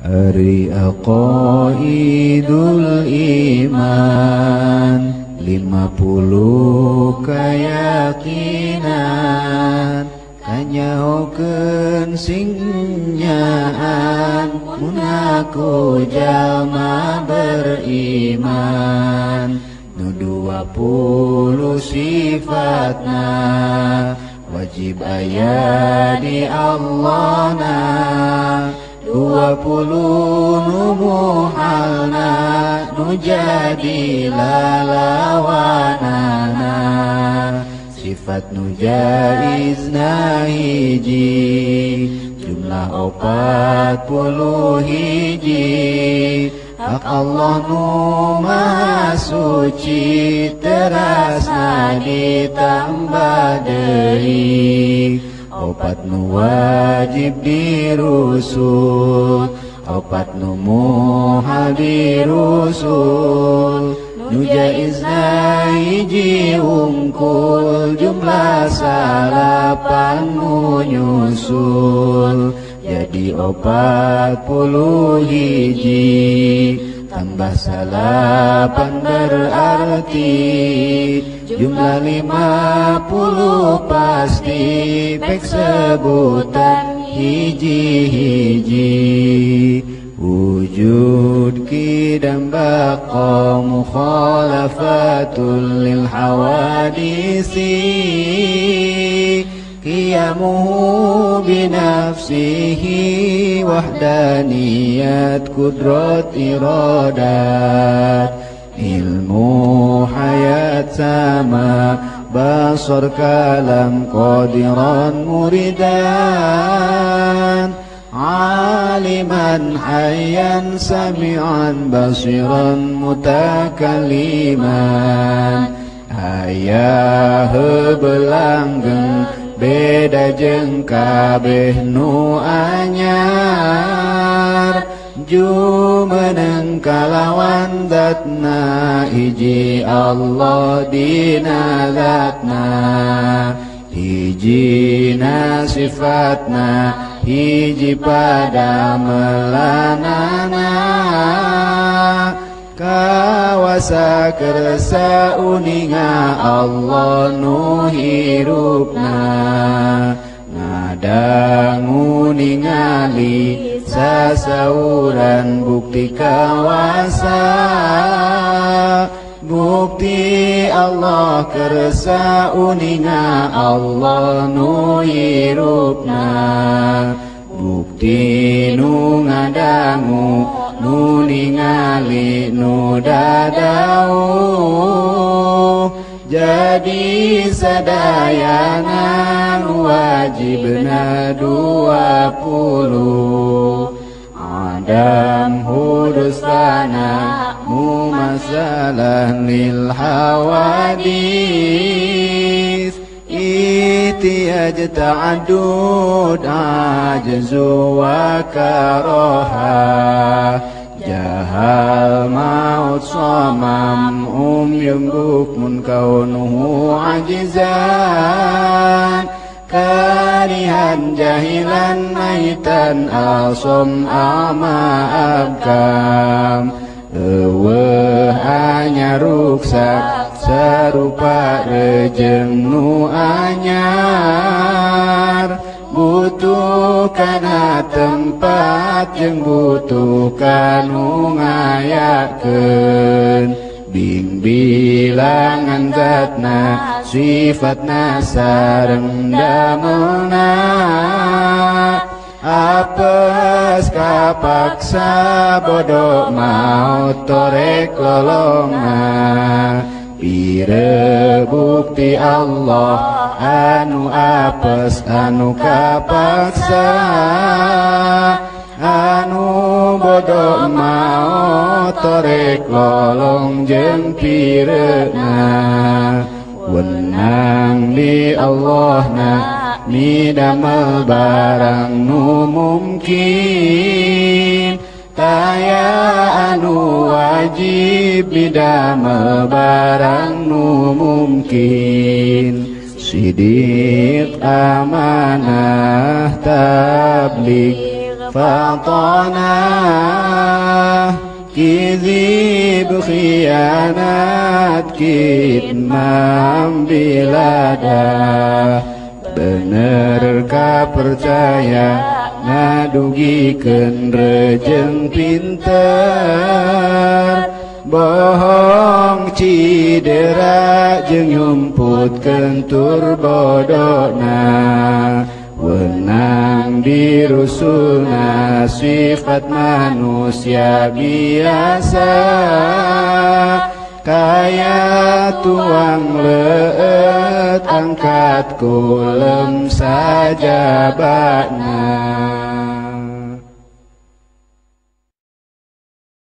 Ari aqaidul iman 50 keyakinan kanyahokeun singnyaan mun aku jalma beriman nu 20 sifatna wajib aya di Allahna 20 nu muhalna nu jadi lalawanana sifat nu jaizna hiji jumlah 40 hiji hak Allah nu maha suci terasna ditambah deui opat nu wajib dirusul opat nu muhal dirusul nu jaizna hiji ungkul jumlah 8 nu nyusul jadi 40 hiji tambah 8 berarti jumlah 50 pasti pek sebutan hiji-hiji wujud kidam baqa mukhalafatul lil hawadisi qiyamuhu binafsihi wahdaniyat kudrat iradat ilmu hayat sama basar kalam qadiran muridan aliman hayyan sami'an basiran mutakalliman ayah belanggeng beda jeung kabeh nu anyar jumeneng kalawan zatna hiji Allah dina zatna hijina sifatna hiji pada melanana kawasa kersa uninga Allah nu hirupna ngadangu ningali sasauran bukti kawasa bukti Allah kersa uninga Allah nu hirupna bukti nu ngadangu nu ningali nu dadau jadi sadayana wajibna 20 adam hudusana mumasalah lil hawadis itiyaj ta'adud ajzu wa karaha jahal maut samam yung bukmun kaunuhu ajizan karihan jahilan maitan asom ama abkam hanya ruksak serupa rejeng nu anyar butuh kana tempat jeung butuh kanu ngayakeun bing bilangan zatna sifatna sareng damelna apes kapaksa bodoh maut torek lolongan pire bukti Allah anu apes anu kapaksa anu bodoh maut torek lolong jeung pireuna wenang di Allahna midamel barang nu mungkin taya anu wajib midamel barang nu mungkin sidik amanah tabligh fatana kizib khianat kitmam bilada bener ka percaya ngadugikeun rejeng pinter bohong cidera jeung nyumputkeun tur bodona wenang dirusulna sifat manusia biasa kaya tuang leut angkat kulem saja bakna